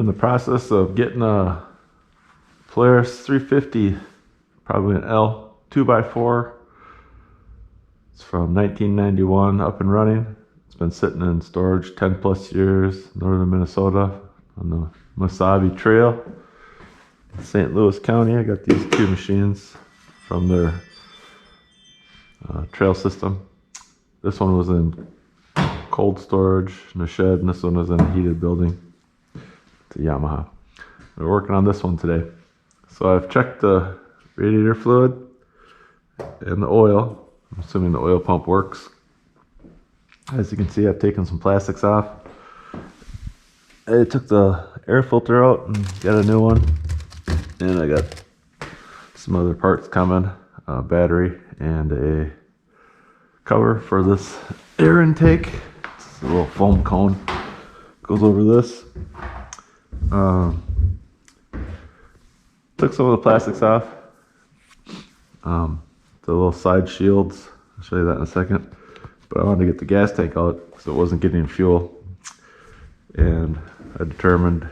in the process of getting a Polaris 350, probably an L 2x4. It's from 1991, up and running. It's been sitting in storage 10 plus years, northern Minnesota on the Masabi Trail in St. Louis County. I got these two machines from their trail system. This one was in cold storage in a shed, and this one was in a heated building. It's a Yamaha. We're working on this one today. So I've checked the radiator fluid and the oil. I'm assuming the oil pump works. As you can see, I've taken some plastics off. I took the air filter out and got a new one. And I got some other parts coming, a battery and a cover for this air intake. It's a little foam cone, goes over this. Took some of the plastics off. The little side shields, I'll show you that in a second. But I wanted to get the gas tank out because it wasn't getting fuel. And I determined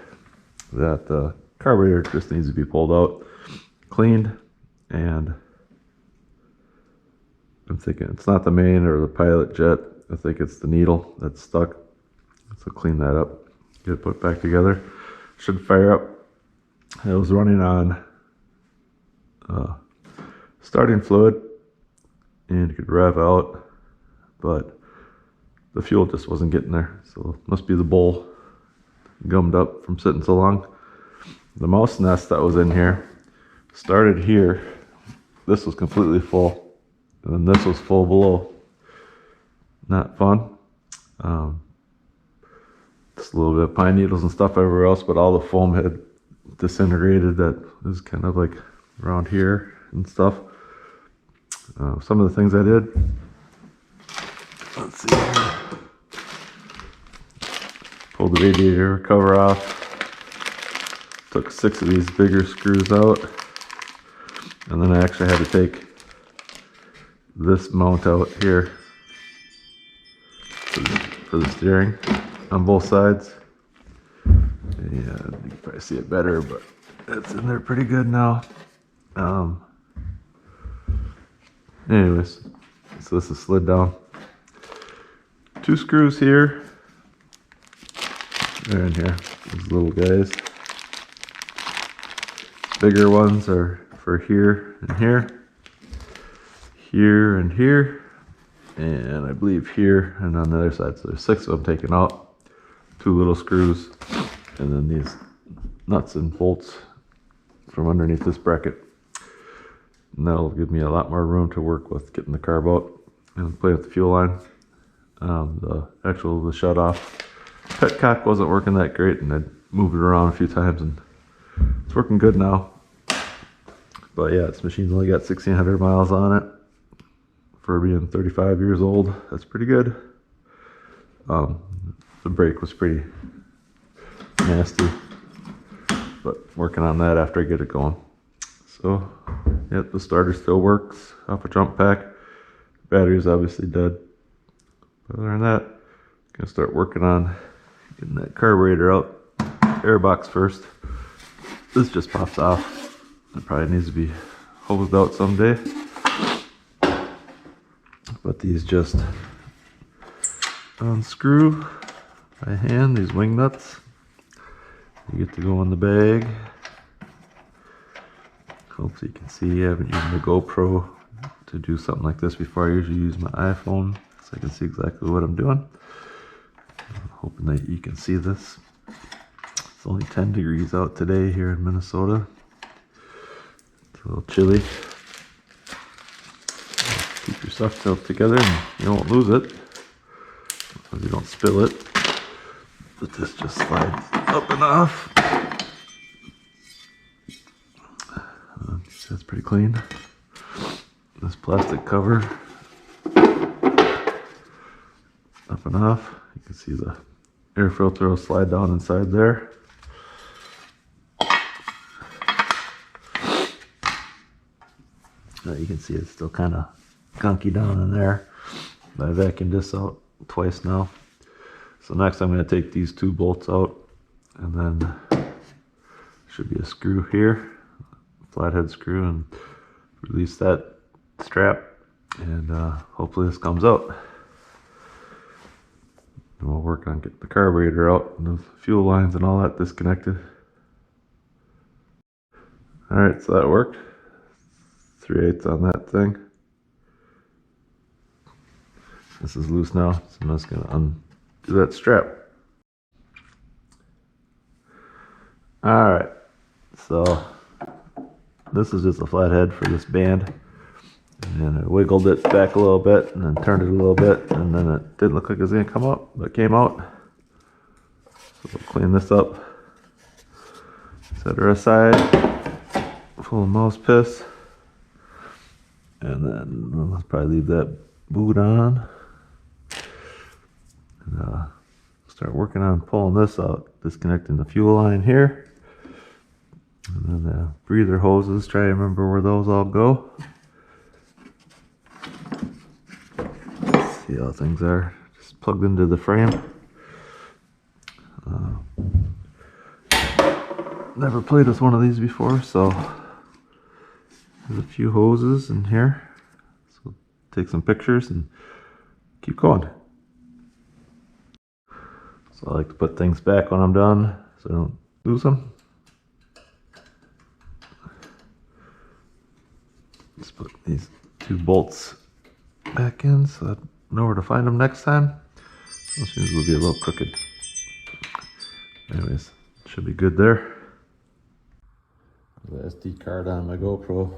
that the carburetor just needs to be pulled out, cleaned, and I'm thinking it's not the main or the pilot jet. I think it's the needle that's stuck. So clean that up, get it put back together. Should fire up. It was running on starting fluid and it could rev out, but the fuel just wasn't getting there. So it must be the bowl gummed up from sitting so long. The mouse nest that was in here started here. This was completely full, and then this was full below. Not fun. Just a little bit of pine needles and stuff everywhere else, but all the foam had disintegrated. That was kind of like around here and stuff. Some of the things I did. Let's see here. Pulled the radiator cover off. Took 6 of these bigger screws out. And then I actually had to take this mount out here for the steering on both sides. Yeah, you can probably see it better, but it's in there pretty good now. Anyways, so this is slid down. 2 screws here. They're in here, these little guys. Bigger ones are for here and here. Here and here. And I believe here and on the other side. So there's 6 of them taken out. 2 little screws. And then these nuts and bolts from underneath this bracket. And that'll give me a lot more room to work with getting the carb out and play with the fuel line. The shutoff petcock wasn't working that great, and I'd moved it around a few times, and it's working good now. But yeah, this machine's only got 1,600 miles on it for being 35 years old. That's pretty good. The brake was pretty nasty, but working on that after I get it going. So, yep, the starter still works off a jump pack. Battery's obviously dead. But other than that, I'm gonna start working on getting that carburetor out. Air box first. This just popped off. It probably needs to be hosed out someday. But these just unscrew by hand, these wing nuts. You get to go in the bag. Hopefully you can see I haven't used the GoPro to do something like this before. I usually use my iPhone so I can see exactly what I'm doing. I'm hoping that you can see this. It's only 10 degrees out today here in Minnesota. It's a little chilly. Keep your stuff tilted together and you don't lose it. Or you don't spill it. But this just slides up and off. That's pretty clean. This plastic cover up and off. You can see the air filter will slide down inside there. You can see it's still kind of gunky down in there. I vacuumed this out twice now. So next I'm going to take these 2 bolts out and then should be a screw here, flathead screw, and release that strap, and hopefully this comes out. And we'll work on getting the carburetor out and the fuel lines and all that disconnected. Alright, so that worked. 3/8 on that thing. This is loose now, so I'm just going to undo that strap. Alright, so this is just a flathead for this band. And I wiggled it back a little bit and then turned it a little bit, and then it didn't look like it was going to come out, but it came out. So we'll clean this up, set her aside, full of mouse piss, and then let's probably leave that boot on. And start working on pulling this out, disconnecting the fuel line here. And then the breather hoses, try to remember where those all go. See how things are just plugged into the frame. Never played with one of these before, so there's a few hoses in here. So take some pictures and keep going. So I like to put things back when I'm done so I don't lose them. Just put these 2 bolts back in so I know where to find them next time. Those things will be a little crooked. Anyways, should be good there. The SD card on my GoPro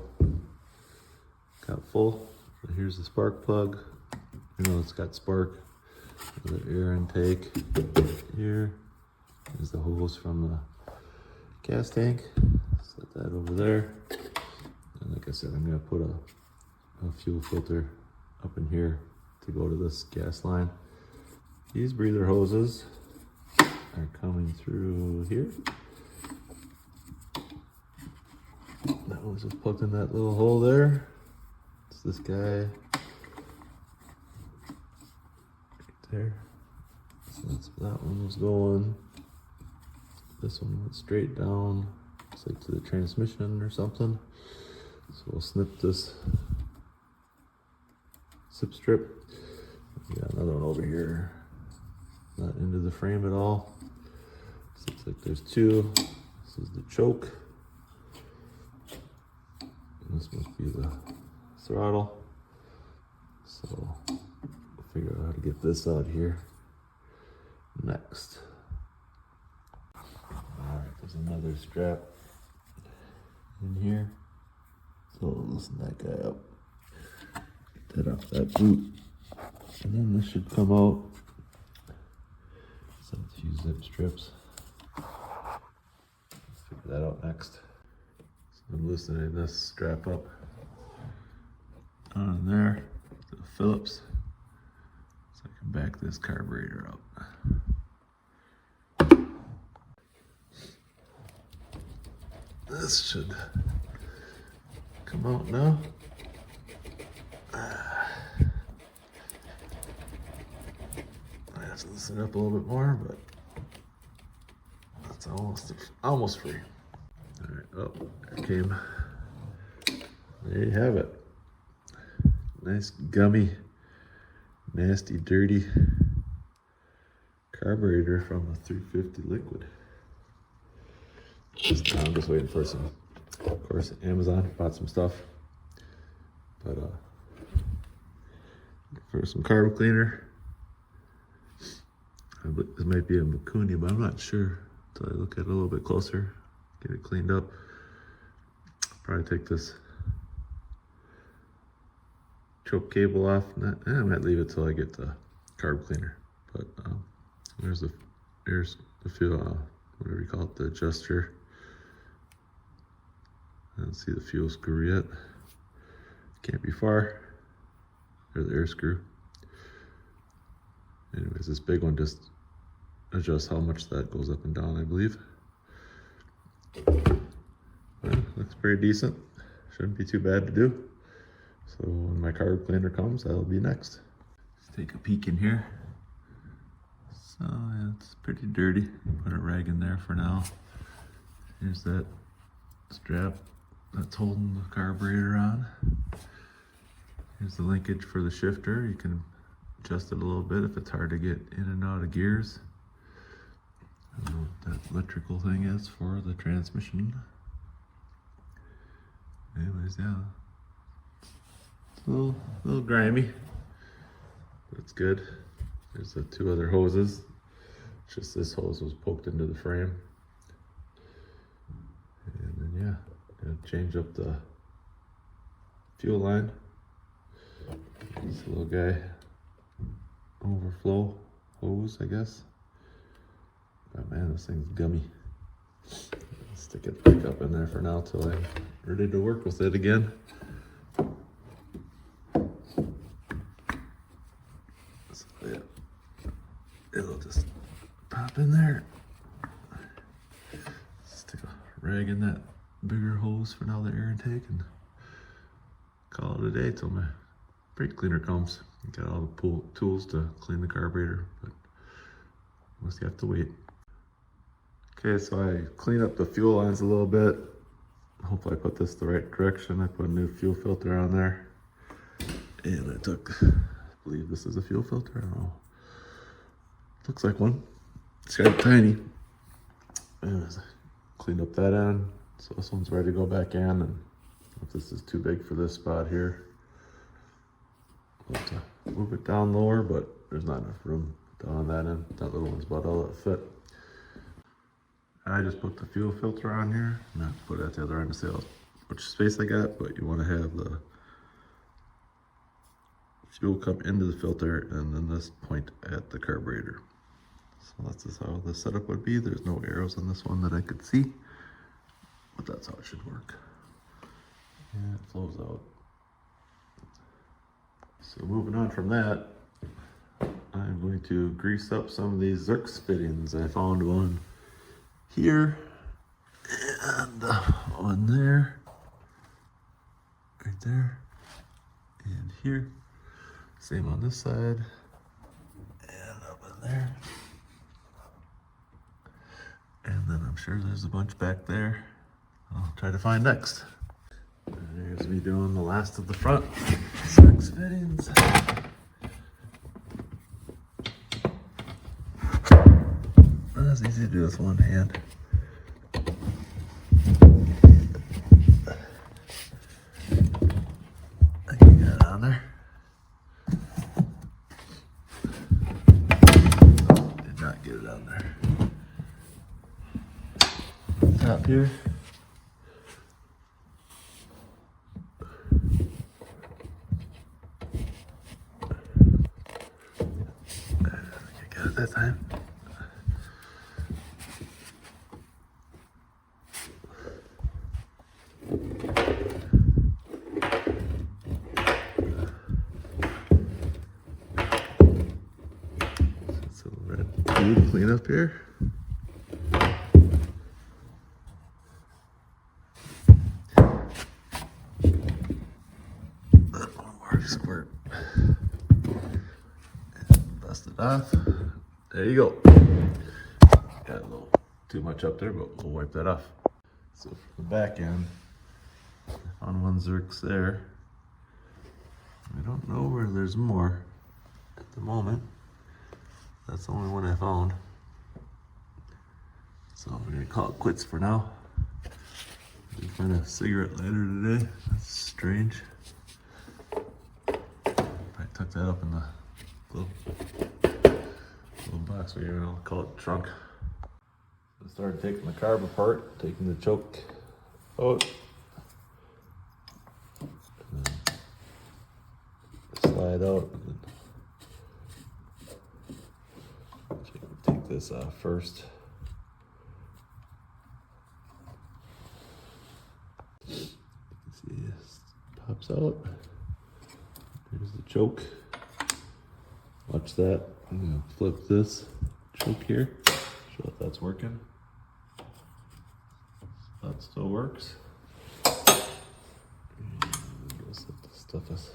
got full. So here's the spark plug. You know it's got spark. The air intake here. There's the hose from the gas tank. Set that over there. And like I said, I'm going to put a fuel filter up in here to go to this gas line. These breather hoses are coming through here. That one's just plugged in that little hole there. It's this guy right there. So that one was going. This one went straight down. It's like to the transmission or something. So we'll snip this zip strip. We got another one over here. Not into the frame at all. So looks like there's 2. This is the choke. And this must be the throttle. So we'll figure out how to get this out here next. Alright, there's another strap in here. So loosen that guy up. Get that off that boot. And then this should come out. So a few zip strips. Let's figure that out next. So I'm loosening this strap up on there to the Phillips. So I can back this carburetor up. This should come out now. I have to loosen it up a little bit more, but that's almost free. All right, oh, there it came. There you have it. Nice gummy, nasty, dirty carburetor from a 350 liquid. I'm just waiting for some, of course, Amazon, bought some stuff. But for some carb cleaner. This might be a Mikuni, but I'm not sure until I look at it a little bit closer, get it cleaned up. Probably take this choke cable off. I might leave it till I get the carb cleaner. But there's the fuel, whatever you call it, the adjuster. I don't see the fuel screw yet. Can't be far. There's the air screw. Anyways, this big one just adjusts how much that goes up and down, I believe. Well, looks pretty decent. Shouldn't be too bad to do. So when my carb cleaner comes, that'll be next. Let's take a peek in here. So yeah, it's pretty dirty. Put a rag in there for now. Here's that strap that's holding the carburetor on. Here's the linkage for the shifter. You can adjust it a little bit if it's hard to get in and out of gears. I don't know what that electrical thing is for the transmission. Anyways, yeah. It's a little grimy, but it's good. There's the two other hoses. Just this hose was poked into the frame. And then yeah, gonna change up the fuel line. This little guy, overflow hose, I guess. But man, this thing's gummy. Stick it back up in there for now till I'm ready to work with it again. So yeah, it'll just pop in there. Stick a rag in that bigger hose for now, the air intake, and call it a day till my brake cleaner comes. Got all the tools to clean the carburetor, but must have to wait. Okay, so I cleaned up the fuel lines a little bit. Hopefully I put this the right direction. I put a new fuel filter on there. And I took, I believe this is a fuel filter, I don't know. Looks like one. It's kind of tiny. And I cleaned up that end. So this one's ready to go back in. And if this is too big for this spot here, I'll have to move it down lower, but there's not enough room down on that end. That little one's about all that fit. I just put the fuel filter on here, and I put it at the other end to see how much space I got, but you want to have the fuel come into the filter and then this point at the carburetor. So that's just how the setup would be. There's no arrows on this one that I could see, but that's how it should work. And it flows out. So moving on from that, I'm going to grease up some of these Zerks fittings. I found one here and one there, right there, and here. Same on this side, and up in there. And then I'm sure there's a bunch back there I'll try to find next. And there's me doing the last of the front Zerks fittings. That's easy to do with one hand. I can get it on there. Did not get it on there. Top here. I got it that time. Clean up here. One more squirt. And bust it off. There you go. Got a little too much up there, but we'll wipe that off. So for the back end, I found one Zerks there. I don't know where there's more at the moment. That's the only one I found. So we're gonna call it quits for now. Didn't find a cigarette lighter today. That's strange. I tucked that up in the little box right here. I'll call it trunk. So I started taking the carb apart, taking the choke out. And then slide out. And then take this off first. See, this pops out. Here's the choke. Watch that. I'm gonna flip this choke here. Show if that's working. That still works. And we'll set the stuff is.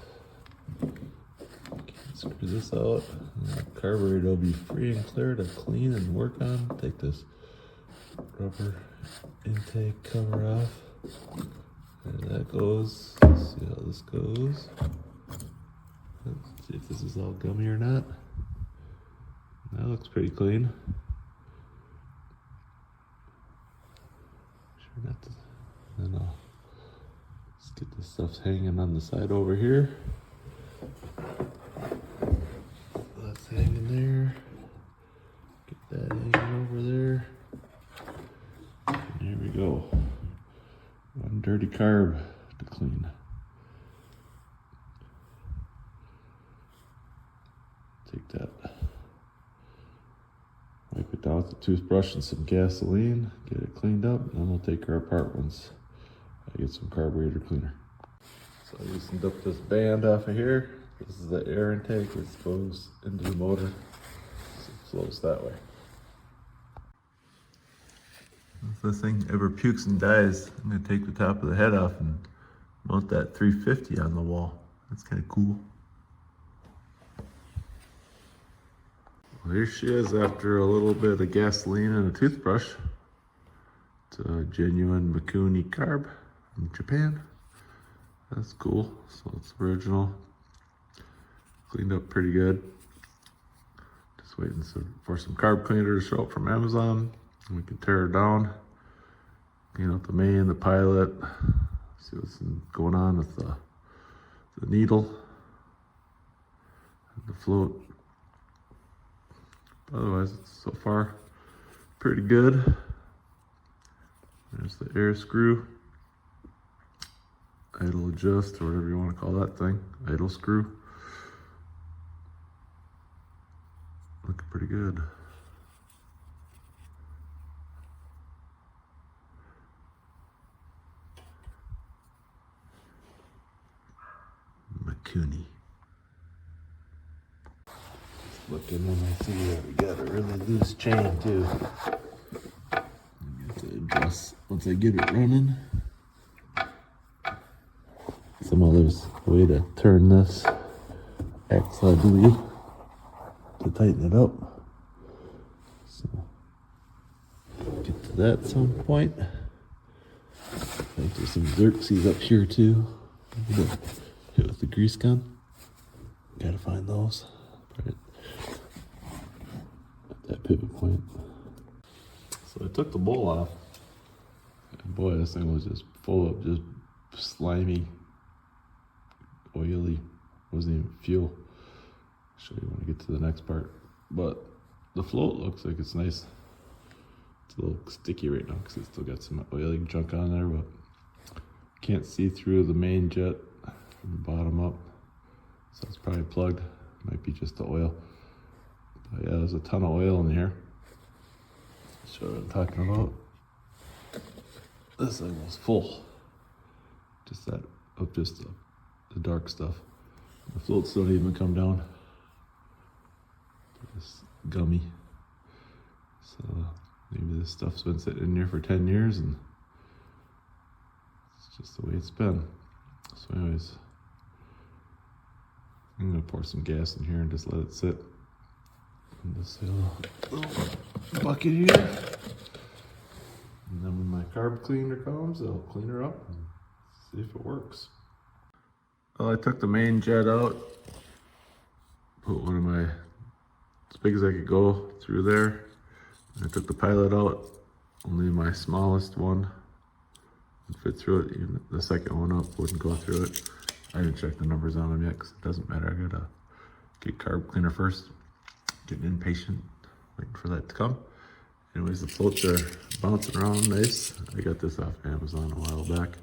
Screw this out. And the carburetor will be free and clear to clean and work on. Take this rubber intake cover off. There that goes. Let's see how this goes. Let's see if this is all gummy or not. That looks pretty clean. Sure not to, then let's get this stuff hanging on the side over here. That's hanging there. Get that hanging over there. And there we go. One dirty carb to clean. Take that, wipe it down with a toothbrush and some gasoline, get it cleaned up, and then we'll take her apart once I get some carburetor cleaner. So I loosened up this band off of here. This is the air intake, which goes into the motor, so it flows that way. If this thing ever pukes and dies, I'm going to take the top of the head off and mount that 350 on the wall. That's kind of cool. Well, here she is after a little bit of gasoline and a toothbrush. It's a genuine Mikuni Carb from Japan. That's cool. So it's original. Cleaned up pretty good. Just waiting for some carb cleaner to show up from Amazon. We can tear her down, clean out the main, the pilot, see what's going on with the needle and the float. But otherwise, it's so far pretty good. There's the air screw, idle adjust, or whatever you want to call that thing, idle screw. Looking pretty good. Mikuni. Just looking and I see that we got a really loose chain too. I have to adjust once I get it running. Somehow there's a way to turn this axle, I believe, to tighten it up. So get to that at some point. I think there's some Zerks up here too. Hit with the grease gun. Gotta find those. Right at that pivot point. So I took the bowl off. And boy, this thing was just full of just slimy, oily, wasn't even fuel. I'll show you when I get to the next part. But the float looks like it's nice. It's a little sticky right now because it's still got some oily junk on there, but can't see through the main jet from the bottom up. So it's probably plugged. Might be just the oil. But yeah, there's a ton of oil in here. Show what I'm talking about. This thing was full. Just that, of just the dark stuff. The floats don't even come down. They're just gummy. So maybe this stuff's been sitting in here for 10 years and it's just the way it's been. So anyways, I'm gonna pour some gas in here and just let it sit in this little bucket here. And then when my carb cleaner comes, I'll clean her up and see if it works. Well, I took the main jet out, put one of my, as big as I could go through there. I took the pilot out, only my smallest one would fit through it. Even the second one up wouldn't go through it. I didn't check the numbers on them yet because it doesn't matter. I gotta get carb cleaner first. Getting impatient, waiting for that to come. Anyways, the floats are bouncing around nice. I got this off Amazon a while back.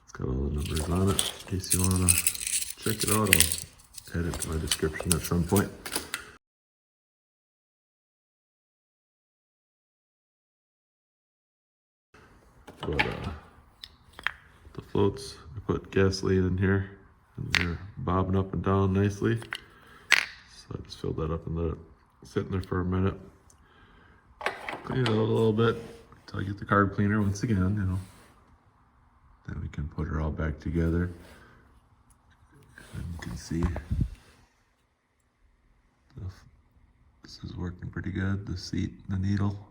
It's got all the numbers on it. In case you wanna check it out, I'll add it to my description at some point. But the floats, I put gasoline in here and they're bobbing up and down nicely. So I just filled that up and let it sit in there for a minute. Clean it out a little bit until I get the carb cleaner once again, you know. Then we can put her all back together. And you can see this is working pretty good. The seat, the needle.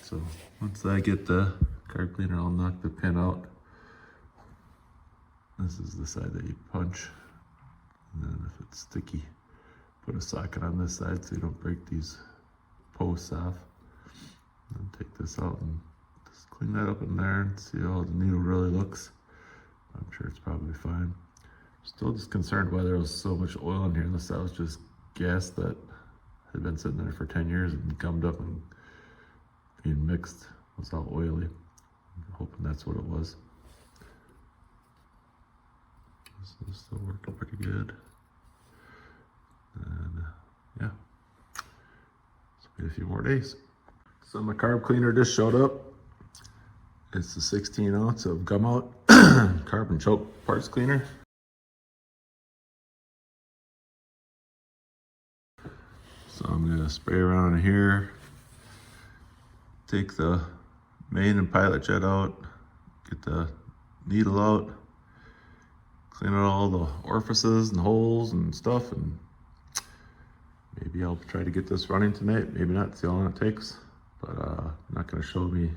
So once I get the carb cleaner, I'll knock the pin out. This is the side that you punch. And then if it's sticky, put a socket on this side so you don't break these posts off. And take this out and just clean that up in there and see how the needle really looks. I'm sure it's probably fine. Still just concerned why there was so much oil in here, unless that was just gas that had been sitting there for 10 years and gummed up and being mixed. It was all oily. I'm hoping that's what it was. This is still working pretty good. And yeah, just wait a few more days. So my carb cleaner just showed up. It's the 16 ounce of Gumout carbon choke parts cleaner. So I'm gonna spray around in here, take the main and pilot jet out, get the needle out, clean out all the orifices and holes and stuff, and maybe I'll try to get this running tonight. Maybe not, see how long it takes. But not gonna show me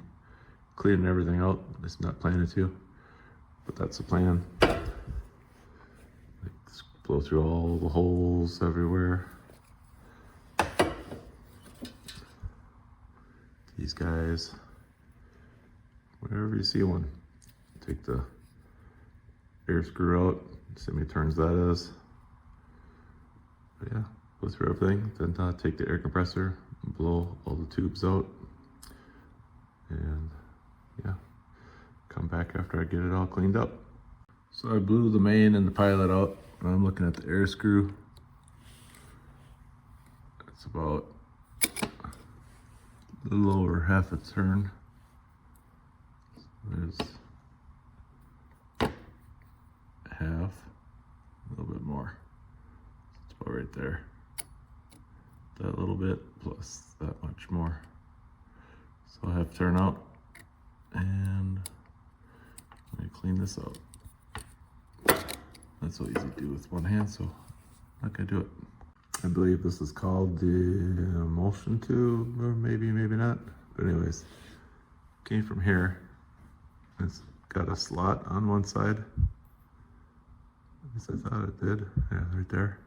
cleaning everything out. It's not planning to, but that's the plan. Like, blow through all the holes everywhere. These guys, wherever you see one, take the air screw out, see how many turns that is. But yeah, go through everything, then take the air compressor, blow all the tubes out, and yeah, come back after I get it all cleaned up. So I blew the main and the pilot out, and I'm looking at the air screw. It's about a little over half a turn. There's half, a little bit more. It's about right there. That little bit plus that much more. So I have to turn out, and I'm gonna clean this out. That's so easy to do with one hand, so I'm not gonna do it. I believe this is called the emulsion tube, or maybe not. But anyways, came from here. It's got a slot on one side. At least I thought it did. Yeah, right there.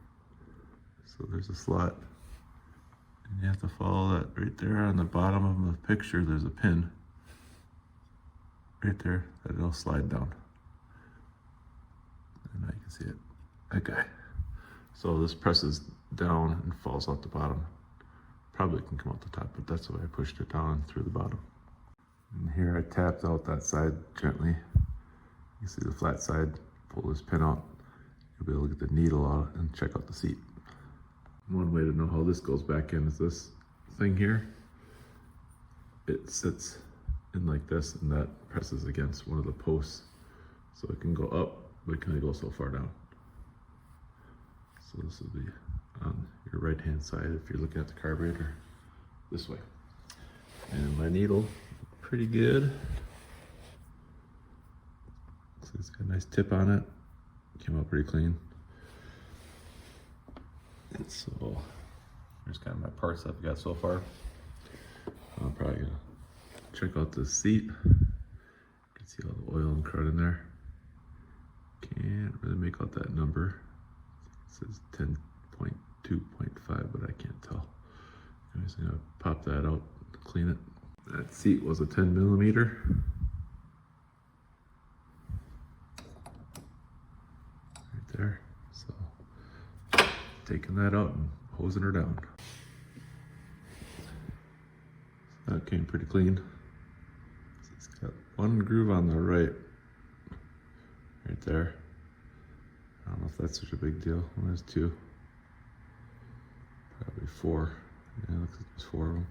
So there's a slot. And you have to follow that right there on the bottom of the picture. There's a pin right there that it'll slide down. And I can see it. Okay. So this presses down and falls out the bottom. Probably can come out the top, but that's why I pushed it down through the bottom. And here I tapped out that side gently. You see the flat side. Pull this pin out. You'll be able to get the needle out and check out the seat. One way to know how this goes back in is this thing here. It sits in like this, and that presses against one of the posts. So it can go up, but it can only go so far down. So this will be on your right hand side if you're looking at the carburetor this way. And my needle, pretty good. So it's got a nice tip on it. Came out pretty clean. And so here's kind of my parts I've got so far. I'm probably gonna check out the seat. You can see all the oil and crud in there. Can't really make out that number. It says 10.2.5, but I can't tell. Anyways, I'm gonna pop that out, clean it. That seat was a 10 millimeter. Right there. So taking that out and hosing her down. So that came pretty clean. So it's got one groove on the right there. I don't know if that's such a big deal. Well, there's two. Probably four. Yeah, looks like there's four of them.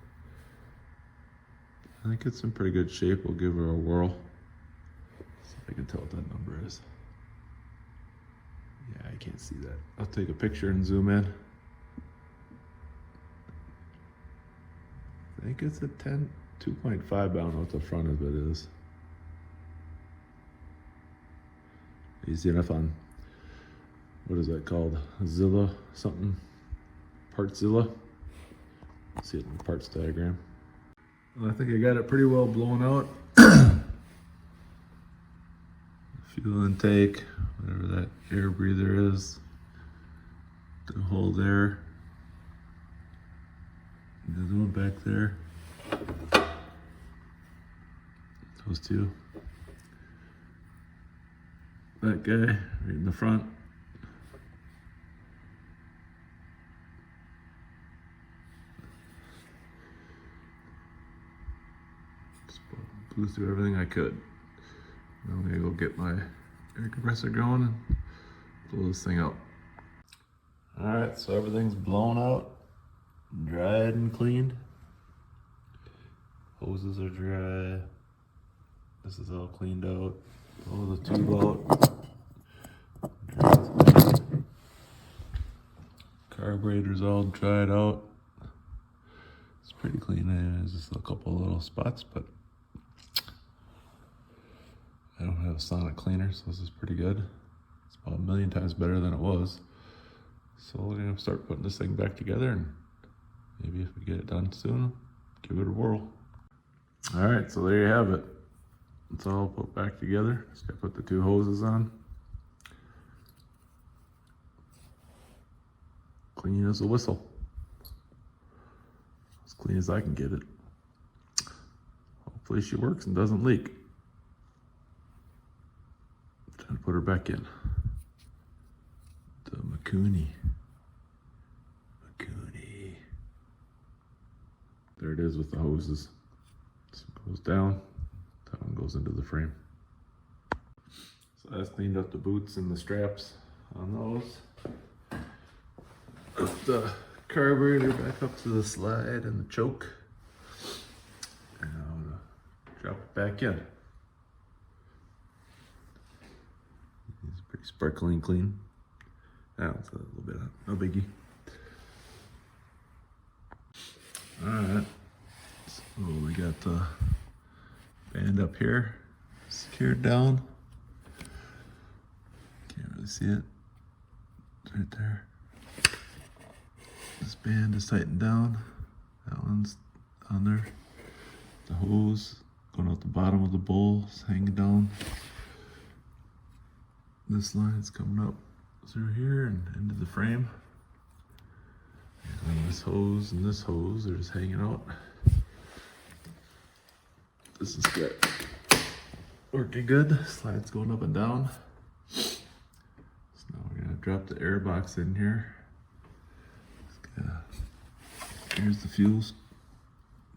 I think it's in pretty good shape. We'll give her a whirl. See if I can tell what that number is. Yeah, I can't see that. I'll take a picture and zoom in. I think it's a 2.5, but I don't know what the front of it is. Easy enough on, what is that called? Zilla something? Partzilla? See it in the parts diagram. Well, I think I got it pretty well blown out. Fuel intake, whatever that air breather is, the hole there, the other one back there, those two, that guy right in the front. Just blew through everything I could. Now I'm gonna go get my air compressor going and blow this thing out. All right, so everything's blown out, dried and cleaned. Hoses are dry. This is all cleaned out. Blow the tube out. Carburetor's all dried out. It's pretty clean. There's just a couple of little spots, but I don't have a sonic cleaner, so this is pretty good. It's about 1,000,000 times better than it was. So we're gonna start putting this thing back together, and maybe if we get it done soon, give it a whirl. All right, so there you have it. It's all put back together. Just gotta put the two hoses on. Clean as a whistle. As clean as I can get it. Hopefully she works and doesn't leak. Trying to put her back in. The Makuni. There it is with the hoses. So it goes down, that one goes into the frame. So I just cleaned up the boots and the straps on those. Put the carburetor back up to the slide and the choke. And I'm gonna drop it back in. It's pretty sparkling clean. Now it's a little bit, no biggie. All right, so we got the band up here secured down. Can't really see it. It's right there. This band is tightened down. That one's on there. The hose going out the bottom of the bowl is hanging down. This line's coming up through here and into the frame. And this hose and this hose are just hanging out. This is good. Working good. Slide's going up and down. So now we're gonna drop the air box in here. Here's the fuels,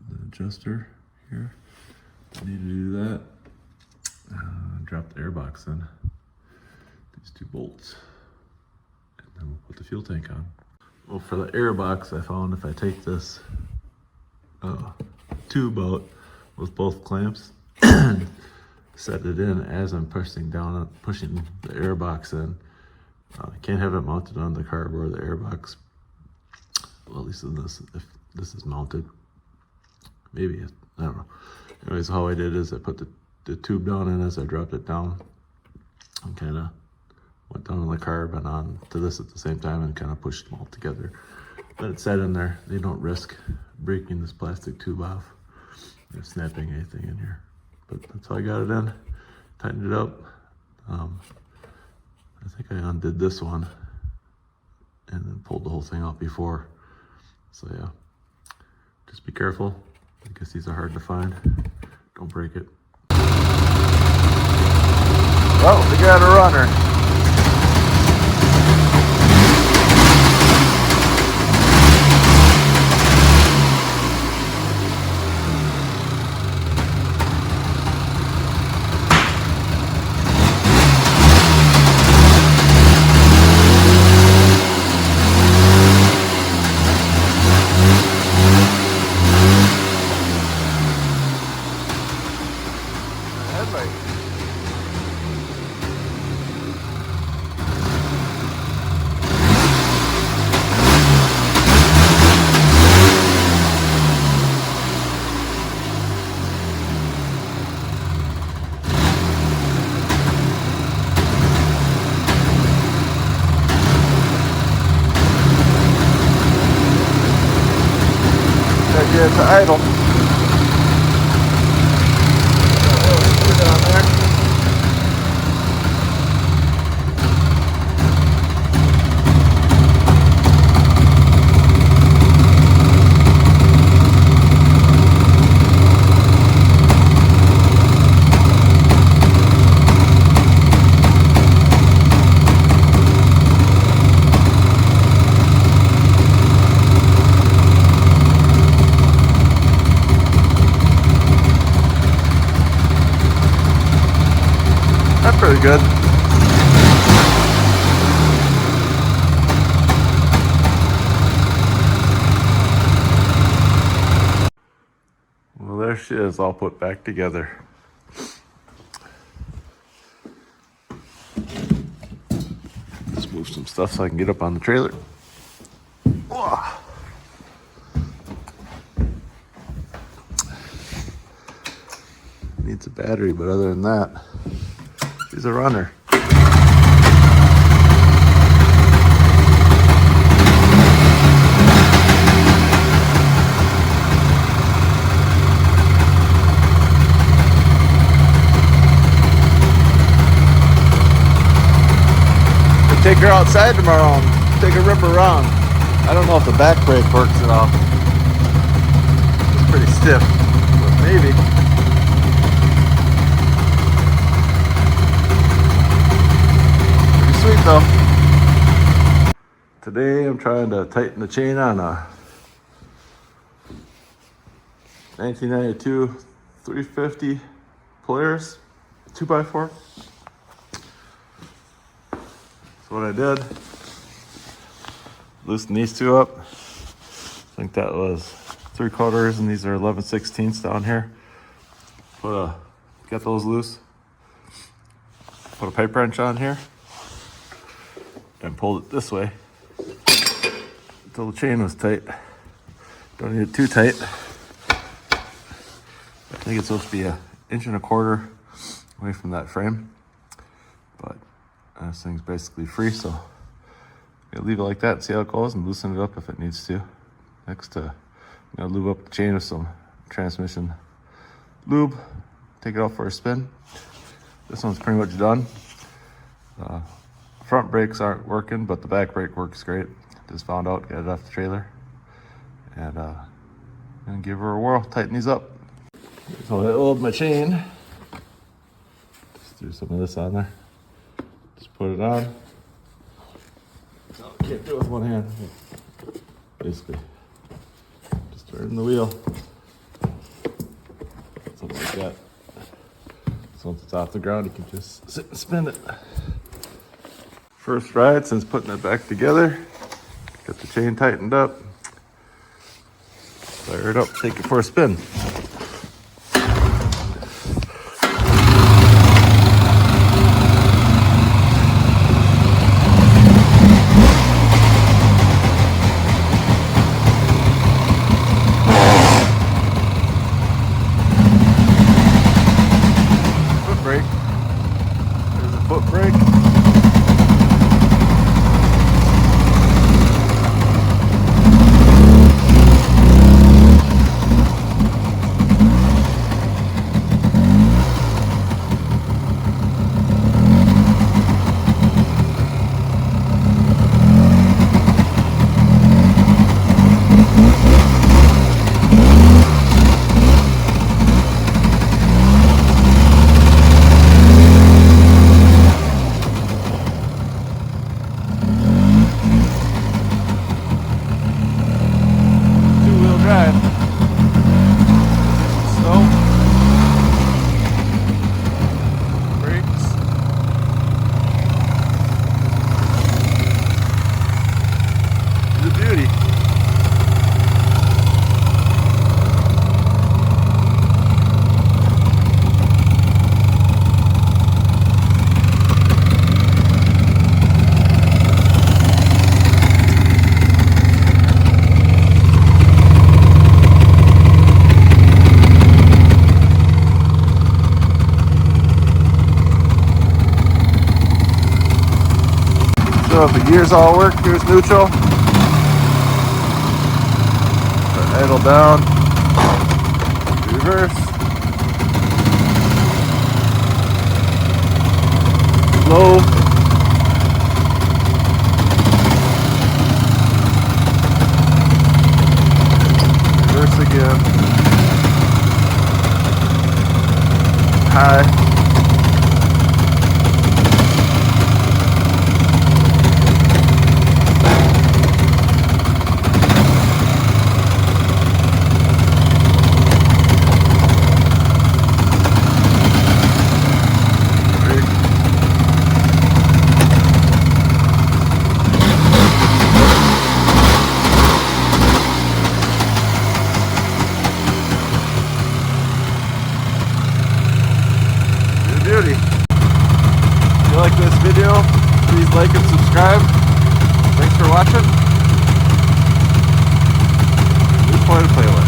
the adjuster here. I need to do that. Drop the air box in. These two bolts. And then we'll put the fuel tank on. Well, for the air box, I found if I take this tube out with both clamps, set it in as I'm pushing the air box in. I can't have it mounted on the carb or the air box. Well, at least in this, if this is mounted, maybe, I don't know. Anyways, how I did is I put the tube down in as I dropped it down and kind of went down on the carb and on to this at the same time and kind of pushed them all together. Let it set in there. They don't risk breaking this plastic tube off or snapping anything in here. But that's how I got it in. Tightened it up. I think I undid this one and then pulled the whole thing out before. So yeah, just be careful. I guess these are hard to find. Don't break it. Well, we got a runner. It's Idel. That's pretty good. Well, there she is, all put back together. Let's move some stuff so I can get up on the trailer. Whoa. Needs a battery, but other than that, she's a runner. Take her outside tomorrow and take a rip around. I don't know if the back brake works at all. It's pretty stiff, but maybe. Pretty sweet though. Today I'm trying to tighten the chain on a 1992 350 Polaris 2x4. So what I did, loosen these two up. I think that was 3/4 and these are 11/16 down here. Got those loose. Put a pipe wrench on here and pulled it this way until the chain was tight. Don't need it too tight. I think it's supposed to be 1.25 inches away from that frame, but this thing's basically free, so I'm gonna leave it like that and see how it goes and loosen it up if it needs to. Next, I'm gonna lube up the chain with some transmission lube, take it out for a spin. This one's pretty much done. Front brakes aren't working, but the back brake works great. Just found out, got it off the trailer. And gonna give her a whirl, tighten these up. So I oiled my chain. Just do some of this on there. Just put it on. No, can't do it with one hand. Basically, just turn the wheel. Something like that. So once it's off the ground, you can just sit and spin it. First ride since putting it back together. Got the chain tightened up. Fire it up, take it for a spin. So if the gears all work, here's neutral. Idle down. Reverse. Low. Reverse again. High. party. If you like this video, please like and subscribe. Thanks for watching. New toy to play with.